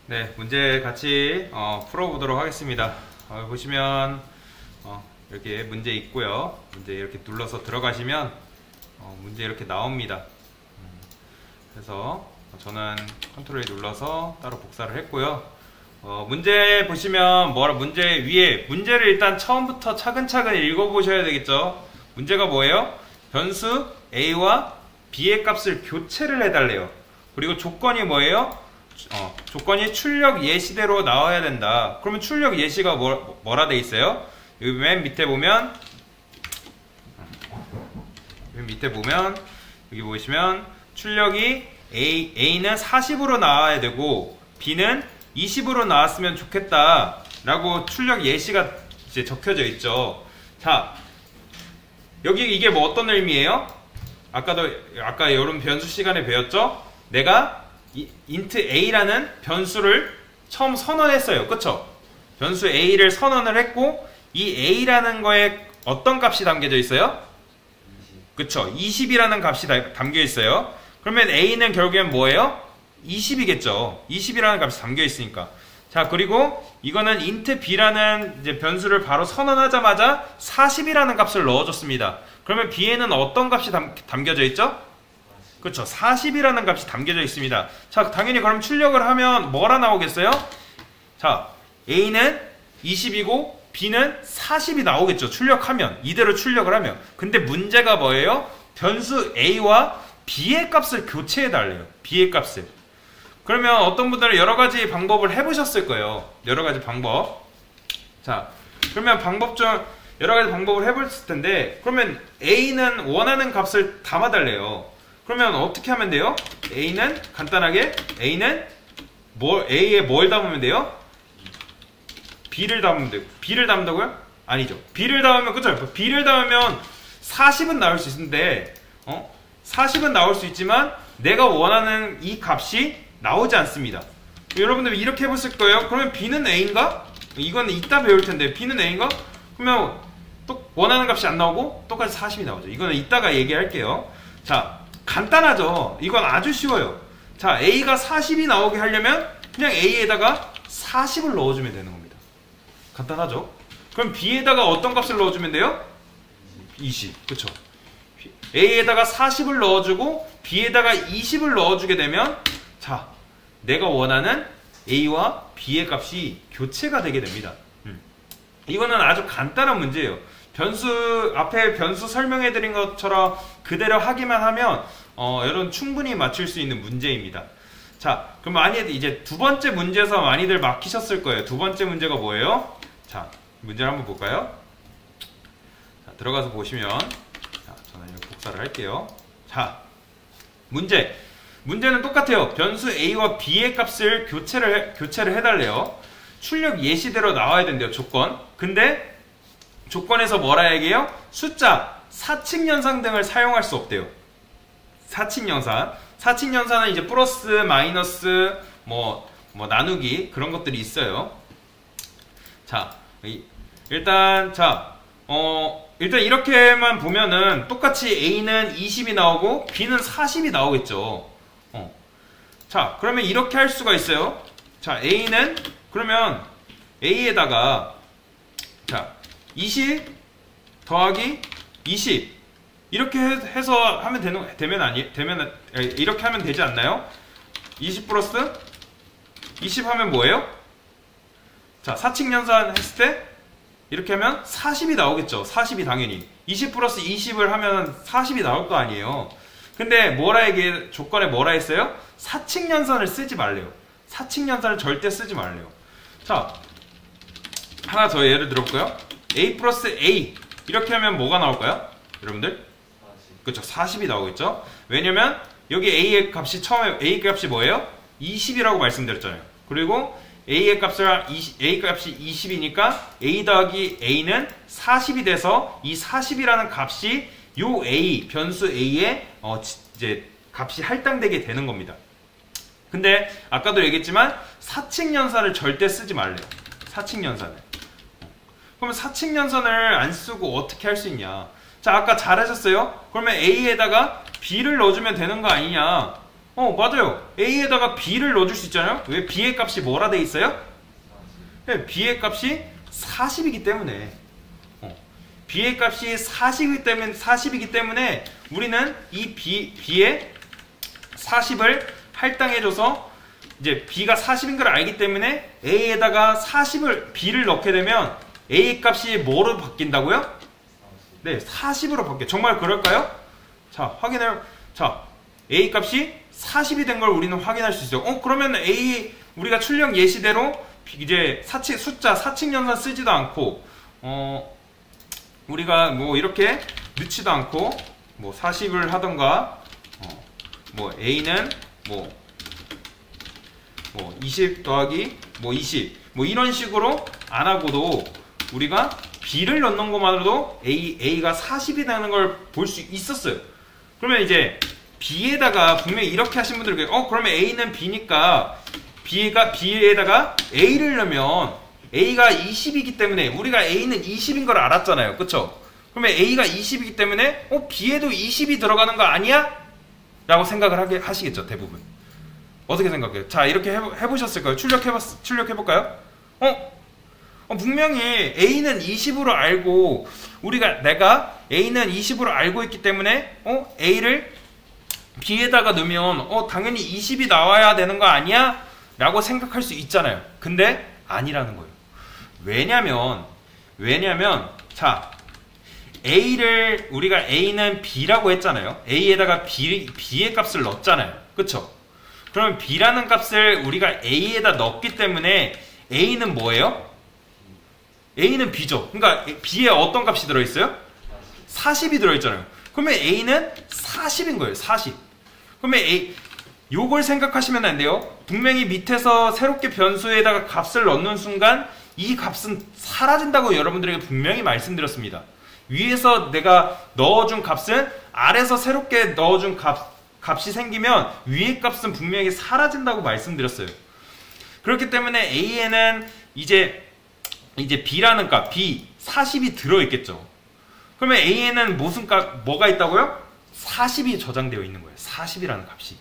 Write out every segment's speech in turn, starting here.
네, 문제 같이 풀어보도록 하겠습니다. 보시면 이렇게 문제 있고요. 문제 이렇게 눌러서 들어가시면 문제 이렇게 나옵니다. 그래서 저는 컨트롤 눌러서 따로 복사를 했고요. 문제 보시면 문제 위에 문제를 일단 처음부터 차근차근 읽어보셔야 되겠죠. 문제가 뭐예요? 변수 a와 b의 값을 교체를 해달래요. 그리고 조건이 뭐예요? 조건이 출력 예시대로 나와야 된다. 그러면 출력 예시가 뭐라 돼 있어요? 여기 맨 밑에 보면 여기 보시면 출력이 A는 40으로 나와야 되고 B는 20으로 나왔으면 좋겠다 라고 출력 예시가 이제 적혀져 있죠. 자, 여기 이게 뭐 어떤 의미예요? 아까 여름 변수 시간에 배웠죠? 내가 int a라는 변수를 처음 선언했어요. 그쵸? 변수 a를 선언을 했고 이 a라는 거에 어떤 값이 담겨져 있어요? 20. 그쵸? 20이라는 값이 담겨 있어요. 그러면 a는 결국엔 뭐예요? 20이겠죠. 20이라는 값이 담겨 있으니까. 자, 그리고 이거는 int b라는 이제 변수를 바로 선언하자마자 40이라는 값을 넣어줬습니다. 그러면 b에는 어떤 값이 담겨져 있죠? 그렇죠. 40이라는 값이 담겨져 있습니다. 자, 당연히 그럼 출력을 하면 뭐라 나오겠어요? 자, A는 20이고 B는 40이 나오겠죠. 출력하면. 이대로 출력을 하면. 근데 문제가 뭐예요? 변수 A와 B의 값을 교체해 달래요. B의 값을. 그러면 어떤 분들은 여러 가지 방법을 해보셨을 거예요. 여러 가지 방법. 자, 그러면 여러 가지 방법을 해보셨을 텐데, 그러면 A는 원하는 값을 담아달래요. 그러면 어떻게 하면 돼요? 간단하게 A는 A에 뭘 담으면 돼요? B를 담으면 돼요. B를 담는다고요? 아니죠. B를 담으면, 그쵸? B를 담으면 40은 나올 수 있는데 40은 나올 수 있지만 내가 원하는 이 값이 나오지 않습니다. 여러분들 이렇게 해보실 거예요. 그러면 B는 A인가? 이건 이따 배울 텐데 B는 A인가? 그러면 또 원하는 값이 안 나오고 똑같이 40이 나오죠. 이거는 이따가 얘기할게요. 자, 간단하죠. 이건 아주 쉬워요. 자, A가 40이 나오게 하려면 그냥 A에다가 40을 넣어주면 되는 겁니다. 간단하죠? 그럼 B에다가 어떤 값을 넣어주면 돼요? 20. 그쵸? A에다가 40을 넣어주고 B에다가 20을 넣어주게 되면 자, 내가 원하는 A와 B의 값이 교체가 되게 됩니다. 이거는 아주 간단한 문제예요. 앞에 변수 설명해 드린 것처럼 그대로 하기만 하면 여러분 충분히 맞출 수 있는 문제입니다. 자, 그럼 이제 두 번째 문제에서 많이들 막히셨을 거예요. 두 번째 문제가 뭐예요? 자, 문제를 한번 볼까요? 자, 들어가서 보시면, 자, 저는 이거 복사를 할게요. 자, 문제는 똑같아요. 변수 A와 B의 값을 교체를 해달래요. 출력 예시대로 나와야 된대요. 조건. 근데 조건에서 뭐라 얘기해요? 숫자, 사칙연산 등을 사용할 수 없대요. 사칙연산은 이제 플러스, 마이너스, 나누기 그런 것들이 있어요. 자, 일단 이렇게만 보면은 똑같이 A는 20이 나오고 B는 40이 나오겠죠. 자, 그러면 이렇게 할 수가 있어요. 자, 그러면 A에다가 자, 20 더하기 20 이렇게 해서 하면 이렇게 하면 되지 않나요? 20 플러스 20 하면 뭐예요? 자, 사칙연산 했을 때 이렇게 하면 40이 나오겠죠. 40이 당연히 20 플러스 20을 하면 40이 나올 거 아니에요. 근데 조건에 뭐라 했어요? 사칙연산을 쓰지 말래요. 사칙연산을 절대 쓰지 말래요. 자, 하나 더 예를 들어볼까요? A 플러스 A 이렇게 하면 뭐가 나올까요? 여러분들? 40. 그쵸, 40이 나오겠죠? 왜냐면 여기 A의 값이 뭐예요? 20이라고 말씀드렸잖아요. 그리고 A 값이 20이니까 A 더하기 A는 40이 돼서 이 40이라는 값이 요 변수 A에 이제 값이 할당되게 되는 겁니다. 근데 아까도 얘기했지만 사칙연산을 절대 쓰지 말래요. 사칙연산을. 그러면 사칙연산을 안 쓰고 어떻게 할 수 있냐? 자, 아까 잘하셨어요? 그러면 A에다가 B를 넣어주면 되는 거 아니냐? 맞아요. A에다가 B를 넣어줄 수 있잖아요. 왜? B의 값이 뭐라 돼 있어요? 네, B의 값이 40이기 때문에 B의 값이 40이기 때문에 우리는 이 B의 40을 할당해줘서 이제 B가 40인 걸 알기 때문에 A에다가 B를 넣게 되면 A 값이 뭐로 바뀐다고요? 네, 40으로 바뀌어요. 정말 그럴까요? 자, 확인해요. 자, A 값이 40이 된 걸 우리는 확인할 수 있어요. 그러면 우리가 출력 예시대로 이제 숫자 사칙연산 쓰지도 않고, 우리가 뭐 이렇게 넣지도 않고, 뭐 40을 하던가, 뭐 A는 뭐 20 더하기 뭐 20, 뭐 이런 식으로 안 하고도 우리가 B를 넣는 것만으로도 A가 40이 되는 걸 볼 수 있었어요. 그러면 이제 B에다가 분명히 이렇게 하신 분들은 그러면 A는 B니까 B에다가 A를 넣으면 A가 20이기 때문에 우리가 A는 20인 걸 알았잖아요. 그쵸? 그러면 A가 20이기 때문에 B에도 20이 들어가는 거 아니야? 라고 생각을 하시겠죠. 대부분. 어떻게 생각해요? 자, 이렇게 해보셨을까요? 출력해볼까요? 분명히 A는 20으로 알고 내가 A는 20으로 알고 있기 때문에 A를 B에다가 넣으면 당연히 20이 나와야 되는 거 아니야? 라고 생각할 수 있잖아요. 근데 아니라는 거예요. 왜냐면 자, 우리가 A는 B라고 했잖아요. A에다가 B의 값을 넣었잖아요. 그쵸? 그러면 B라는 값을 우리가 A에다 넣었기 때문에 A는 뭐예요? A는 B죠. 그러니까 B에 어떤 값이 들어있어요? 40이 들어있잖아요. 그러면 A는 40인 거예요. 40. 그러면 요걸 생각하시면 안 돼요. 분명히 밑에서 새롭게 변수에다가 값을 넣는 순간 이 값은 사라진다고 여러분들에게 분명히 말씀드렸습니다. 위에서 내가 넣어준 값은 아래에서 새롭게 넣어준 값이 생기면 위의 값은 분명히 사라진다고 말씀드렸어요. 그렇기 때문에 A에는 이제 B라는 값, B 40이 들어있겠죠. 그러면 A에는 뭐가 있다고요? 40이 저장되어 있는 거예요. 40이라는 값이.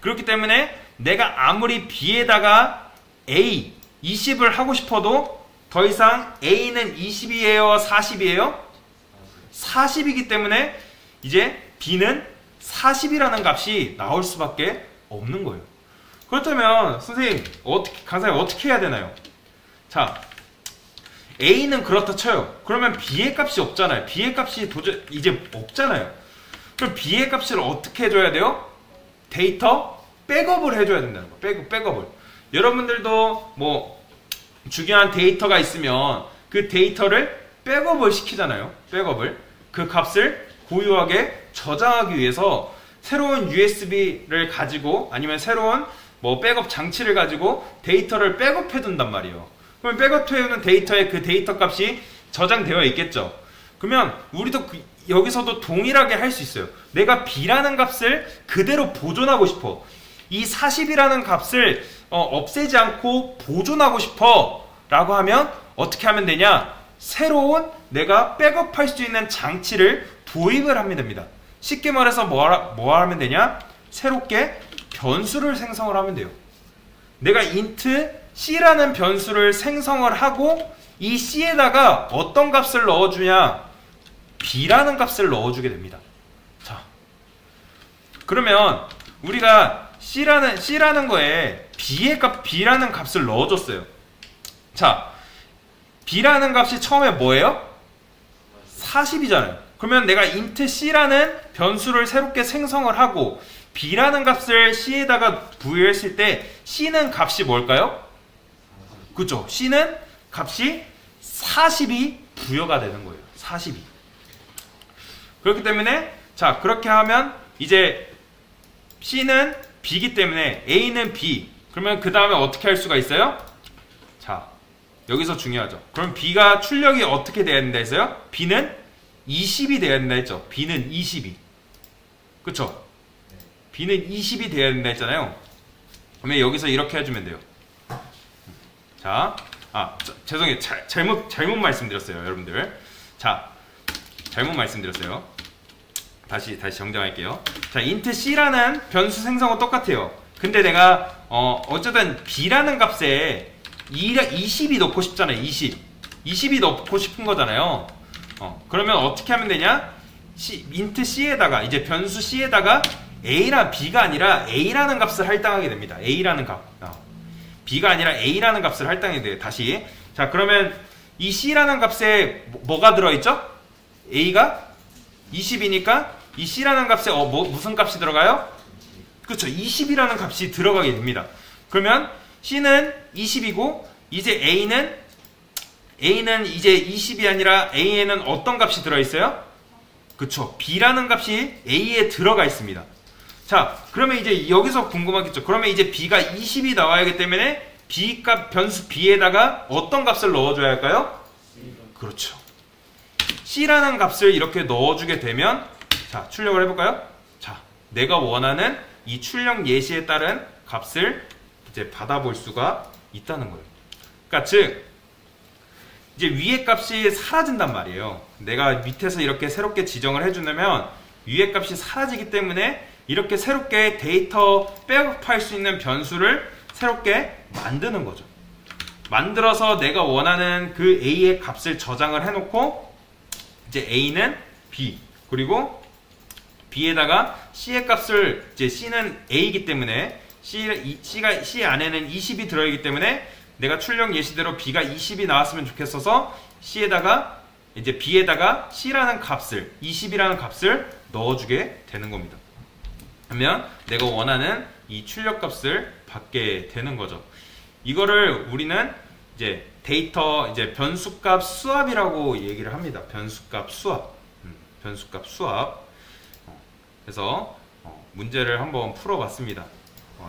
그렇기 때문에 내가 아무리 B에다가 A 20을 하고 싶어도 더 이상 A는 20이에요? 40이에요? 40이기 때문에 이제 B는 40이라는 값이 나올 수밖에 없는 거예요. 그렇다면 선생님, 강사님 어떻게 해야 되나요? 자, A는 그렇다 쳐요. 그러면 B의 값이 없잖아요. B의 값이 도저히 이제 없잖아요. 그럼 B의 값을 어떻게 해줘야 돼요? 데이터 백업을 해줘야 된다는 거예요. 백업을. 여러분들도 뭐 중요한 데이터가 있으면 그 데이터를 백업을 시키잖아요. 백업을. 그 값을 고유하게 저장하기 위해서 새로운 USB를 가지고 아니면 새로운 뭐 백업 장치를 가지고 데이터를 백업해 둔단 말이에요. 그러면 백업해두는 데이터에 그 데이터 값이 저장되어 있겠죠. 그러면 우리도 여기서도 동일하게 할 수 있어요. 내가 B라는 값을 그대로 보존하고 싶어. 이 40이라는 값을 없애지 않고 보존하고 싶어 라고 하면 어떻게 하면 되냐? 새로운 내가 백업할 수 있는 장치를 도입을 하면 됩니다. 쉽게 말해서 뭐 하면 되냐? 새롭게 변수를 생성을 하면 돼요. 내가 int c라는 변수를 생성을 하고 이 c에다가 어떤 값을 넣어주냐? b라는 값을 넣어주게 됩니다. 자, 그러면 우리가 c라는 거에 b라는 값을 넣어줬어요. 자, b라는 값이 처음에 뭐예요? 40이잖아요. 그러면 내가 int c라는 변수를 새롭게 생성을 하고 b라는 값을 c에다가 부여했을 때 c는 값이 뭘까요? 그죠? c는 값이 40이 부여가 되는 거예요. 40이. 그렇기 때문에 자, 그렇게 하면 이제 c는 b이기 때문에 a는 b. 그러면 그 다음에 어떻게 할 수가 있어요? 자, 여기서 중요하죠. 그럼 b가 출력이 어떻게 돼야 된다 했어요? b는 20이 돼야 된다 했죠. b는 20이. 그쵸? b는 20이 돼야 된다 했잖아요. 그러면 여기서 이렇게 해주면 돼요. 자, 죄송해요. 잘못 말씀드렸어요, 여러분들. 자, 잘못 말씀드렸어요. 다시 정정할게요. 자, int c라는 변수 생성은 똑같아요. 근데 내가 어쨌든 b라는 값에 20이 넣고 싶잖아요. 20이 넣고 싶은 거잖아요. 그러면 어떻게 하면 되냐? int c에다가 이제 변수 c에다가 a랑 b가 아니라 a라는 값을 할당하게 됩니다. a라는 값. b가 아니라 a라는 값을 할당하게 돼요. 다시. 자, 그러면 이 c라는 값에 뭐가 들어있죠? a가 20이니까 이 c라는 값에 무슨 값이 들어가요? 그렇죠. 20이라는 값이 들어가게 됩니다. 그러면 c는 20이고 이제 a는 이제 20이 아니라 a에는 어떤 값이 들어있어요? 그쵸. b라는 값이 a에 들어가 있습니다. 자, 그러면 이제 여기서 궁금하겠죠. 그러면 이제 b가 20이 나와야 하기 때문에 b 값, 변수 b에다가 어떤 값을 넣어줘야 할까요? 그렇죠. c라는 값을 이렇게 넣어주게 되면, 자, 출력을 해볼까요? 자, 내가 원하는 이 출력 예시에 따른 값을 이제 받아볼 수가 있다는 거예요. 그러니까 즉, 이제 위의 값이 사라진단 말이에요. 내가 밑에서 이렇게 새롭게 지정을 해주면 위의 값이 사라지기 때문에 이렇게 새롭게 데이터 백업할 수 있는 변수를 새롭게 만드는 거죠. 만들어서 내가 원하는 그 a의 값을 저장을 해놓고 이제 a는 b 그리고 b에다가 c의 값을 이제 c는 a이기 때문에 c 안에는 20이 들어있기 때문에 내가 출력 예시대로 b가 20이 나왔으면 좋겠어서 c에다가 이제 b에다가 c라는 값을 20이라는 값을 넣어주게 되는 겁니다. 그러면 내가 원하는 이 출력 값을 받게 되는 거죠. 이거를 우리는 이제 데이터 이제 변수값 수압이라고 얘기를 합니다. 변수값 수압. 변수값 수압. 그래서 문제를 한번 풀어봤습니다.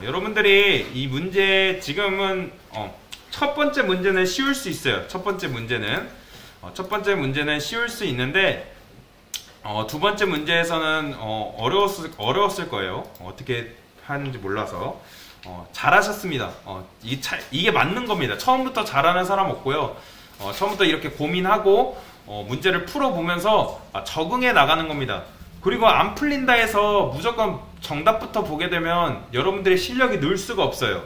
여러분들이 이 문제 지금은 첫 번째 문제는 쉬울 수 있어요. 첫 번째 문제는 쉬울 수 있는데 두 번째 문제에서는 어려웠을 거예요. 어떻게 하는지 몰라서. 잘하셨습니다. 이게 맞는 겁니다. 처음부터 잘하는 사람 없고요. 처음부터 이렇게 고민하고 문제를 풀어보면서 적응해 나가는 겁니다. 그리고 안 풀린다 해서 무조건 정답부터 보게 되면 여러분들의 실력이 늘 수가 없어요.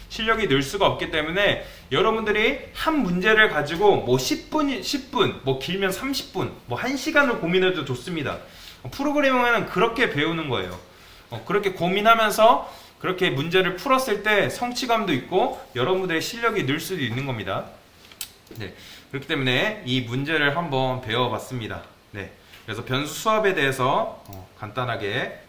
실력이 늘 수가 없기 때문에 여러분들이 한 문제를 가지고 뭐 10분, 뭐 길면 30분, 뭐 1시간을 고민해도 좋습니다. 프로그래밍은 그렇게 배우는 거예요. 그렇게 고민하면서 그렇게 문제를 풀었을 때 성취감도 있고 여러분들의 실력이 늘 수도 있는 겁니다. 네, 그렇기 때문에 이 문제를 한번 배워봤습니다. 네, 그래서 변수 수압에 대해서 간단하게